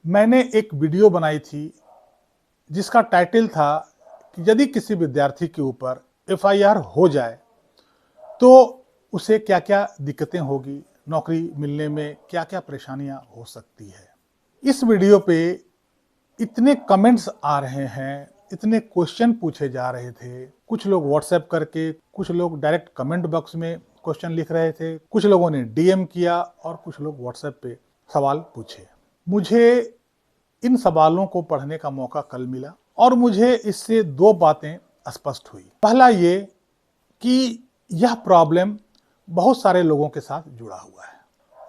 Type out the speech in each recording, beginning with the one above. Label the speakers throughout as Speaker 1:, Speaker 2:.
Speaker 1: मैंने एक वीडियो बनाई थी जिसका टाइटल था कि यदि किसी विद्यार्थी के ऊपर एफआईआर हो जाए तो उसे क्या क्या दिक्कतें होगी, नौकरी मिलने में क्या क्या परेशानियां हो सकती है। इस वीडियो पे इतने कमेंट्स आ रहे हैं, इतने क्वेश्चन पूछे जा रहे थे। कुछ लोग व्हाट्सएप करके, कुछ लोग डायरेक्ट कमेंट बॉक्स में क्वेश्चन लिख रहे थे, कुछ लोगों ने डीएम किया और कुछ लोग व्हाट्सएप पे सवाल पूछे। मुझे इन सवालों को पढ़ने का मौका कल मिला और मुझे इससे दो बातें स्पष्ट हुई। पहला ये कि यह प्रॉब्लम बहुत सारे लोगों के साथ जुड़ा हुआ है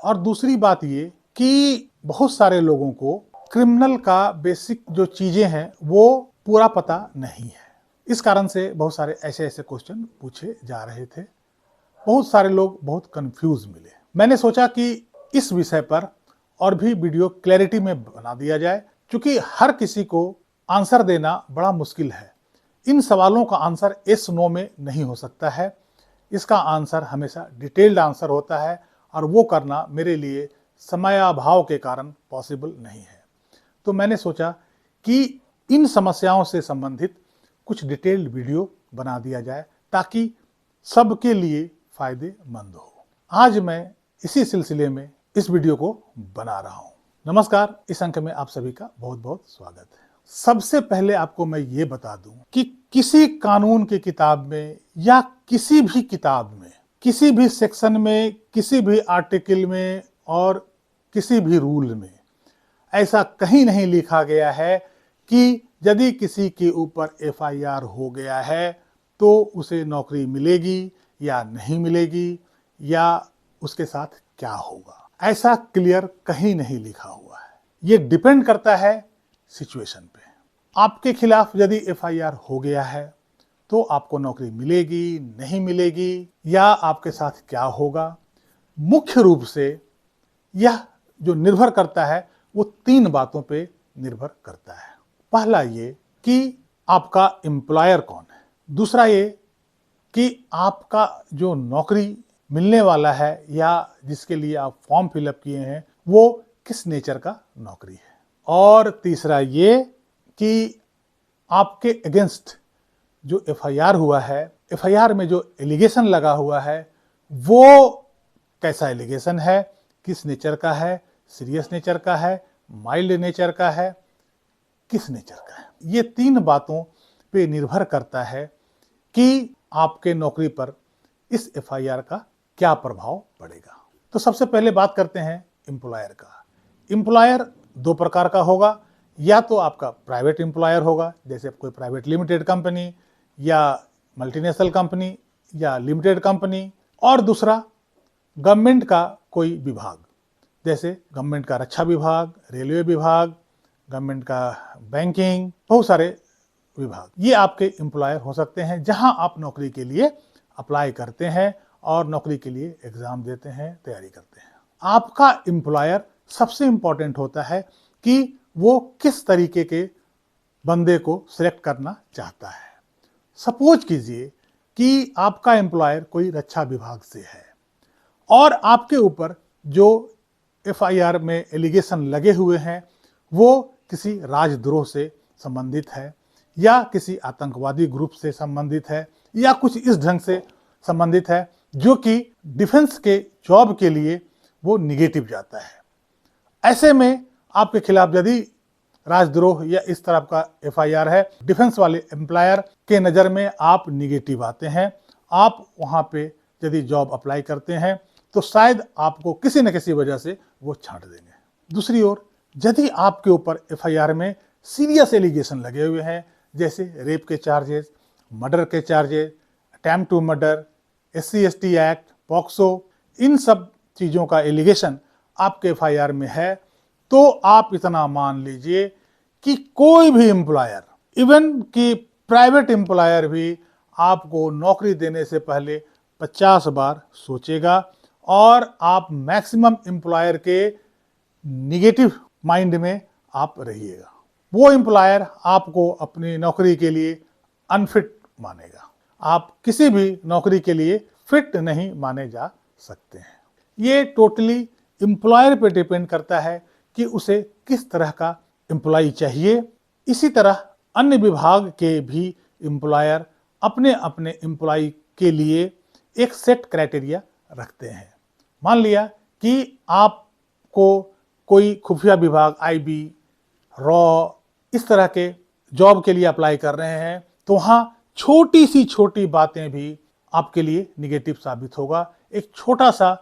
Speaker 1: और दूसरी बात ये कि बहुत सारे लोगों को क्रिमिनल का बेसिक जो चीजें हैं वो पूरा पता नहीं है। इस कारण से बहुत सारे ऐसे ऐसे क्वेश्चन पूछे जा रहे थे। बहुत सारे लोग बहुत कंफ्यूज मिले। मैंने सोचा कि इस विषय पर और भी वीडियो क्लैरिटी में बना दिया जाए, क्योंकि हर किसी को आंसर देना बड़ा मुश्किल है। इन सवालों का आंसर यस नो में नहीं हो सकता है। इसका आंसर हमेशा डिटेल्ड आंसर होता है और वो करना मेरे लिए समयाभाव के कारण पॉसिबल नहीं है। तो मैंने सोचा कि इन समस्याओं से संबंधित कुछ डिटेल्ड वीडियो बना दिया जाए ताकि सबके लिए फायदेमंद हो। आज मैं इसी सिलसिले में इस वीडियो को बना रहा हूं। नमस्कार, इस अंक में आप सभी का बहुत बहुत स्वागत है। सबसे पहले आपको मैं ये बता दूं कि किसी कानून की किताब में या किसी भी किताब में, किसी भी सेक्शन में, किसी भी आर्टिकल में और किसी भी रूल में ऐसा कहीं नहीं लिखा गया है कि यदि किसी के ऊपर एफआईआर हो गया है तो उसे नौकरी मिलेगी या नहीं मिलेगी या उसके साथ क्या होगा। ऐसा क्लियर कहीं नहीं लिखा हुआ है। ये डिपेंड करता है सिचुएशन पे। आपके खिलाफ यदि एफआईआर हो गया है तो आपको नौकरी मिलेगी, नहीं मिलेगी या आपके साथ क्या होगा। मुख्य रूप से यह जो निर्भर करता है वो तीन बातों पे निर्भर करता है। पहला ये कि आपका एम्प्लॉयर कौन है, दूसरा ये कि आपका जो नौकरी मिलने वाला है या जिसके लिए आप फॉर्म फिलअप किए हैं वो किस नेचर का नौकरी है, और तीसरा ये कि आपके अगेंस्ट जो एफआईआर हुआ है, एफआईआर में जो एलिगेशन लगा हुआ है वो कैसा एलिगेशन है, किस नेचर का है, सीरियस नेचर का है, माइल्ड नेचर का है, किस नेचर का है। ये तीन बातों पे निर्भर करता है कि आपके नौकरी पर इस एफआईआर का क्या प्रभाव पड़ेगा। तो सबसे पहले बात करते हैं एम्प्लॉयर का। एम्प्लॉयर दो प्रकार का होगा। या तो आपका प्राइवेट एम्प्लॉयर होगा, जैसे कोई प्राइवेट लिमिटेड कंपनी या मल्टीनेशनल कंपनी या लिमिटेड कंपनी, और दूसरा गवर्नमेंट का कोई विभाग, जैसे गवर्नमेंट का रक्षा विभाग, रेलवे विभाग, गवर्नमेंट का बैंकिंग, बहुत सारे विभाग। ये आपके एम्प्लॉयर हो सकते हैं जहां आप नौकरी के लिए अप्लाई करते हैं और नौकरी के लिए एग्जाम देते हैं, तैयारी करते हैं। आपका एम्प्लॉयर सबसे इंपॉर्टेंट होता है कि वो किस तरीके के बंदे को सिलेक्ट करना चाहता है। सपोज कीजिए कि आपका एम्प्लॉयर कोई रक्षा विभाग से है और आपके ऊपर जो एफआईआर में एलिगेशन लगे हुए हैं वो किसी राजद्रोह से संबंधित है या किसी आतंकवादी ग्रुप से संबंधित है या कुछ इस ढंग से संबंधित है जो कि डिफेंस के जॉब के लिए वो निगेटिव जाता है। ऐसे में आपके खिलाफ यदि राजद्रोह या इस तरह का एफआईआर है, डिफेंस वाले एम्प्लॉयर के नज़र में आप निगेटिव आते हैं, आप वहां पे यदि जॉब अप्लाई करते हैं तो शायद आपको किसी न किसी वजह से वो छांट देंगे। दूसरी ओर यदि आपके ऊपर एफआईआर में सीरियस एलिगेशन लगे हुए हैं, जैसे रेप के चार्जेस, मर्डर के charges, attempt to murder, SC/ST act, POCSO, इन सब चीज़ों का एलिगेशन आपके एफआईआर में है, तो आप इतना मान लीजिए कि कोई भी एम्प्लॉयर, इवन कि प्राइवेट एम्प्लॉयर भी आपको नौकरी देने से पहले 50 बार सोचेगा और आप मैक्सिमम एम्प्लॉयर के निगेटिव माइंड में आप रहिएगा। वो एम्प्लॉयर आपको अपनी नौकरी के लिए अनफिट मानेगा। आप किसी भी नौकरी के लिए फिट नहीं माने जा सकते हैं। ये टोटली एम्प्लॉयर पे डिपेंड करता है कि उसे किस तरह का एम्प्लॉय चाहिए। इसी तरह अन्य विभाग के भी एम्प्लॉयर अपने अपने एम्प्लॉय के लिए एक सेट क्राइटेरिया रखते हैं। मान लिया कि आपको कोई खुफिया विभाग, आईबी, रॉ, इस तरह के जॉब के लिए अप्लाई कर रहे हैं, तो वहाँ छोटी सी छोटी बातें भी आपके लिए निगेटिव साबित होगा। एक छोटा सा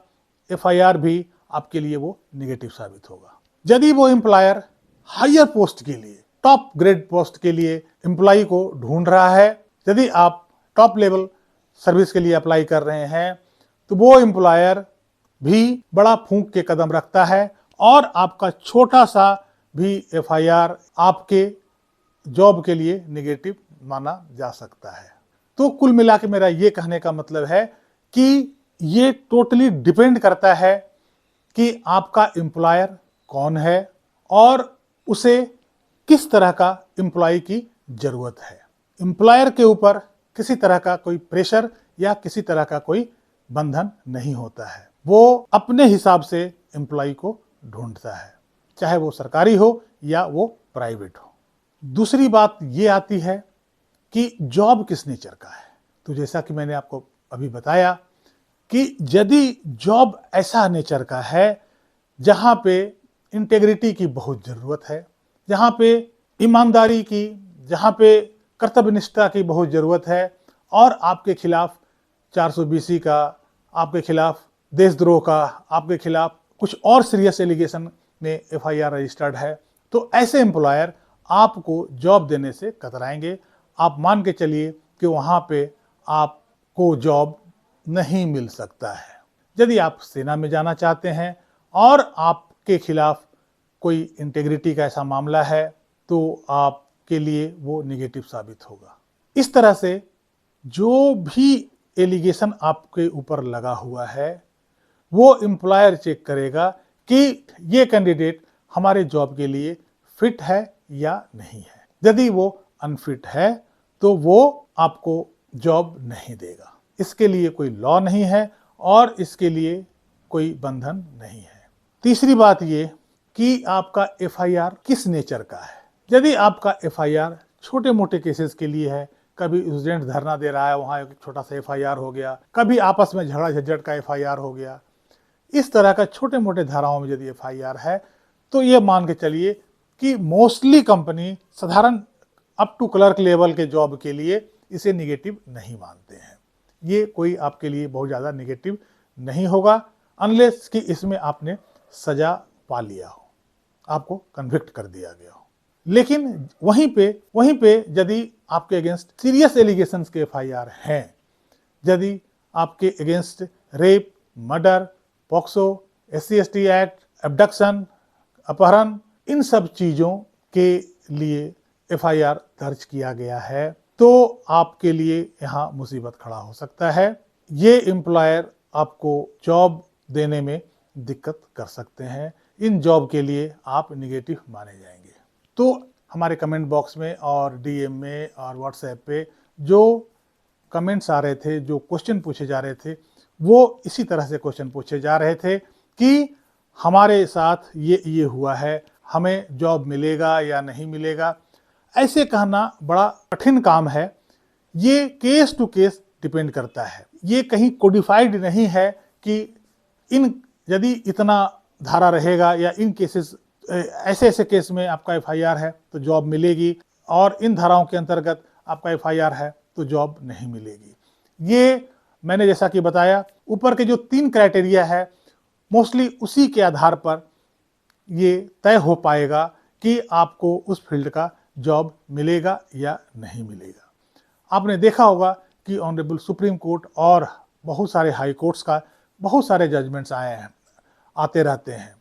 Speaker 1: एफआईआर भी आपके लिए वो निगेटिव साबित होगा। यदि वो एम्प्लॉयर हायर पोस्ट के लिए, टॉप ग्रेड पोस्ट के लिए एम्प्लॉय को ढूंढ रहा है, यदि आप टॉप लेवल सर्विस के लिए अप्लाई कर रहे हैं, तो वो एम्प्लॉयर भी बड़ा फूंक के कदम रखता है और आपका छोटा सा भी एफआईआर आपके जॉब के लिए निगेटिव माना जा सकता है। तो कुल मिला के मेरा ये कहने का मतलब है कि ये टोटली डिपेंड करता है कि आपका एम्प्लॉयर कौन है और उसे किस तरह का एम्प्लॉय की जरूरत है। एम्प्लॉयर के ऊपर किसी तरह का कोई प्रेशर या किसी तरह का कोई बंधन नहीं होता है। वो अपने हिसाब से एम्प्लॉय को ढूंढता है, चाहे वो सरकारी हो या वो प्राइवेट हो। दूसरी बात ये आती है कि जॉब किस नेचर का है। तो जैसा कि मैंने आपको अभी बताया कि यदि जॉब ऐसा नेचर का है जहाँ पे इंटेग्रिटी की बहुत ज़रूरत है, जहाँ पे ईमानदारी की, जहाँ पे कर्तव्यनिष्ठा की बहुत ज़रूरत है और आपके खिलाफ 420 का, आपके खिलाफ देशद्रोह का, आपके खिलाफ कुछ और सीरियस एलिगेशन में एफआईआर रजिस्टर्ड है, तो ऐसे एम्प्लॉयर आपको जॉब देने से कतराएंगे। आप मान के चलिए कि वहाँ पे आपको जॉब नहीं मिल सकता है। यदि आप सेना में जाना चाहते हैं और आपके खिलाफ कोई इंटेग्रिटी का ऐसा मामला है, तो आपके लिए वो निगेटिव साबित होगा। इस तरह से जो भी एलिगेशन आपके ऊपर लगा हुआ है, वो एम्प्लॉयर चेक करेगा कि ये कैंडिडेट हमारे जॉब के लिए फिट है या नहीं है। यदि वो अनफिट है तो वो आपको जॉब नहीं देगा। इसके लिए कोई लॉ नहीं है और इसके लिए कोई बंधन नहीं है। तीसरी बात ये कि आपका एफआईआर किस नेचर का है। यदि आपका एफआईआर छोटे मोटे केसेस के लिए है, कभी स्टूडेंट धरना दे रहा है, वहाँ एक छोटा सा एफआईआर हो गया, कभी आपस में झगड़ा झंझट का एफआईआर हो गया, इस तरह का छोटे मोटे धाराओं में यदि एफआईआर है, तो ये मान के चलिए कि मोस्टली कंपनी साधारण अप टू क्लर्क लेवल के जॉब के लिए इसे निगेटिव नहीं मानते हैं। ये कोई आपके लिए बहुत ज़्यादा निगेटिव नहीं होगा अनलेस कि इसमें आपने सजा पा लिया हो, आपको कन्विक्ट कर दिया गया हो। लेकिन वहीं पे यदि आपके अगेंस्ट सीरियस एलिगेशंस के एफआईआर हैं, यदि आपके against rape, murder, POCSO, SC/ST act, abduction, अपहरण, इन सब चीज़ों के लिए एफआईआर दर्ज किया गया है, तो आपके लिए यहाँ मुसीबत खड़ा हो सकता है। ये एम्प्लॉयर आपको जॉब देने में दिक्कत कर सकते हैं। इन जॉब के लिए आप निगेटिव माने जाएंगे। तो हमारे कमेंट बॉक्स में और DM में और व्हाट्सएप पे जो कमेंट्स आ रहे थे, जो क्वेश्चन पूछे जा रहे थे, वो इसी तरह से क्वेश्चन पूछे जा रहे थे कि हमारे साथ ये हुआ है, हमें जॉब मिलेगा या नहीं मिलेगा। ऐसे कहना बड़ा कठिन काम है। ये केस टू केस डिपेंड करता है। ये कहीं कोडिफाइड नहीं है कि यदि इतना धारा रहेगा या इन केसेस, ऐसे ऐसे केस में आपका एफआईआर है तो जॉब मिलेगी और इन धाराओं के अंतर्गत आपका एफआईआर है तो जॉब नहीं मिलेगी। ये मैंने जैसा कि बताया, ऊपर के जो 3 क्राइटेरिया है, मोस्टली उसी के आधार पर ये तय हो पाएगा कि आपको उस फील्ड का जॉब मिलेगा या नहीं मिलेगा। आपने देखा होगा कि ऑनरेबल सुप्रीम कोर्ट और बहुत सारे हाई कोर्ट्स का बहुत सारे जजमेंट्स आते रहते हैं,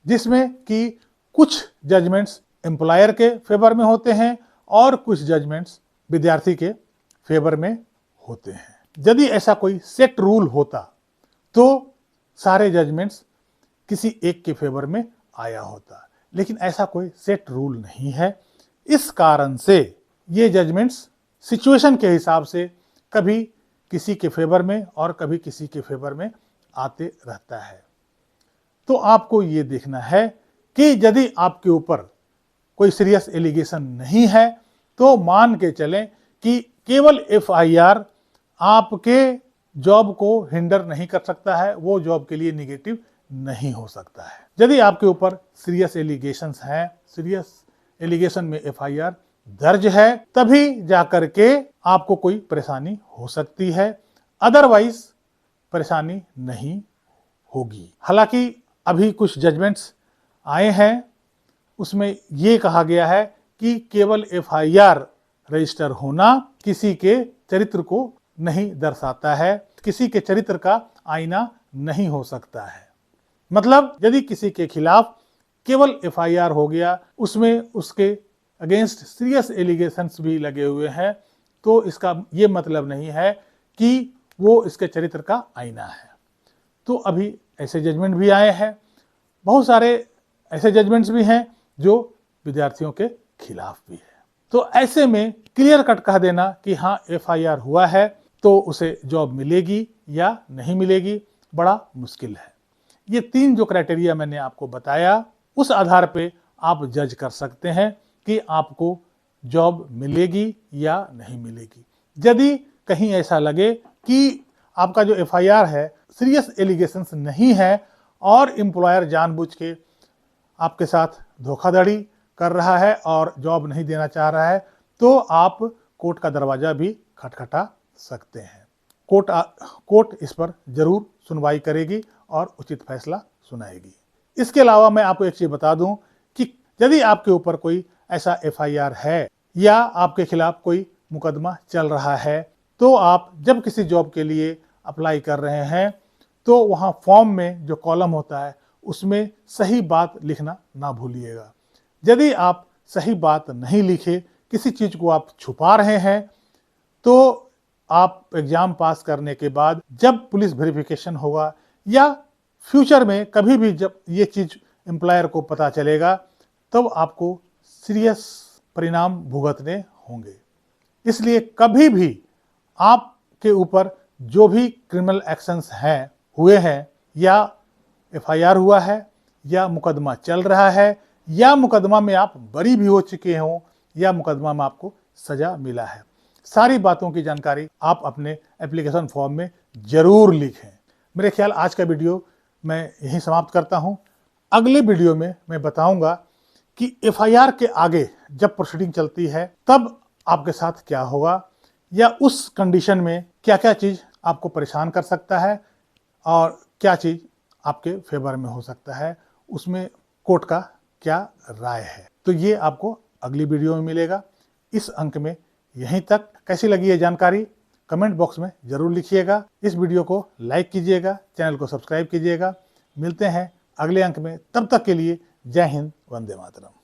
Speaker 1: जिसमें कि कुछ जजमेंट्स एम्प्लॉयर के फेवर में होते हैं और कुछ जजमेंट्स विद्यार्थी के फेवर में होते हैं। यदि ऐसा कोई सेट रूल होता तो सारे जजमेंट्स किसी एक के फेवर में आया होता, लेकिन ऐसा कोई सेट रूल नहीं है। इस कारण से ये जजमेंट्स सिचुएशन के हिसाब से कभी किसी के फेवर में और कभी किसी के फेवर में आते रहता है। तो आपको ये देखना है कि यदि आपके ऊपर कोई सीरियस एलिगेशन नहीं है तो मान के चलें कि केवल एफआईआर आपके जॉब को हिंडर नहीं कर सकता है, वो जॉब के लिए निगेटिव नहीं हो सकता है। यदि आपके ऊपर सीरियस एलिगेशंस हैं, सीरियस एलिगेशन में एफआईआर दर्ज है, तभी जाकर के आपको कोई परेशानी हो सकती है, अदरवाइज परेशानी नहीं होगी। हालांकि अभी कुछ जजमेंट्स आए हैं, उसमें ये कहा गया है कि केवल एफआईआर रजिस्टर होना किसी के चरित्र को नहीं दर्शाता है, किसी के चरित्र का आईना नहीं हो सकता है। मतलब यदि किसी के खिलाफ केवल एफआईआर हो गया, उसमें उसके अगेंस्ट सीरियस एलिगेशंस भी लगे हुए हैं, तो इसका ये मतलब नहीं है कि वो इसके चरित्र का आईना है। तो अभी ऐसे जजमेंट भी आए हैं, बहुत सारे ऐसे जजमेंट्स भी हैं जो विद्यार्थियों के खिलाफ भी है। तो ऐसे में क्लियर कट कह देना कि हाँ एफआईआर हुआ है तो उसे जॉब मिलेगी या नहीं मिलेगी बड़ा मुश्किल है। ये 3 जो क्राइटेरिया मैंने आपको बताया, उस आधार पे आप जज कर सकते हैं कि आपको जॉब मिलेगी या नहीं मिलेगी। यदि कहीं ऐसा लगे कि आपका जो एफआईआर है सीरियस एलिगेशंस नहीं है और एम्प्लॉयर जानबूझ के आपके साथ धोखाधड़ी कर रहा है और जॉब नहीं देना चाह रहा है, तो आप कोर्ट का दरवाजा भी खटखटा सकते हैं। कोर्ट इस पर जरूर सुनवाई करेगी और उचित फैसला सुनाएगी। इसके अलावा मैं आपको एक चीज बता दूं कि यदि आपके ऊपर कोई ऐसा एफआईआर है या आपके खिलाफ कोई मुकदमा चल रहा है, तो आप जब किसी जॉब के लिए अप्लाई कर रहे हैं तो वहां फॉर्म में जो कॉलम होता है उसमें सही बात लिखना ना भूलिएगा। यदि आप सही बात नहीं लिखे, किसी चीज को आप छुपा रहे हैं, तो आप एग्जाम पास करने के बाद जब पुलिस वेरिफिकेशन होगा या फ्यूचर में कभी भी जब ये चीज एम्प्लॉयर को पता चलेगा, तब आपको सीरियस परिणाम भुगतने होंगे। इसलिए कभी भी आपके ऊपर जो भी क्रिमिनल एक्शंस हैं हुए हैं, या एफआईआर हुआ है या मुकदमा चल रहा है या मुकदमा में आप बरी भी हो चुके हों या मुकदमा में आपको सजा मिला है, सारी बातों की जानकारी आप अपने एप्लीकेशन फॉर्म में जरूर लिखें। मेरे ख्याल आज का वीडियो मैं यहीं समाप्त करता हूं। अगले वीडियो में मैं बताऊंगा कि एफआईआर के आगे जब प्रोसीडिंग चलती है तब आपके साथ क्या होगा, या उस कंडीशन में क्या क्या चीज आपको परेशान कर सकता है और क्या चीज आपके फेवर में हो सकता है, उसमें कोर्ट का क्या राय है। तो ये आपको अगली वीडियो में मिलेगा। इस अंक में यहीं तक। कैसी लगी ये जानकारी कमेंट बॉक्स में जरूर लिखिएगा। इस वीडियो को लाइक कीजिएगा, चैनल को सब्सक्राइब कीजिएगा। मिलते हैं अगले अंक में, तब तक के लिए जय हिंद, वंदे मातरम।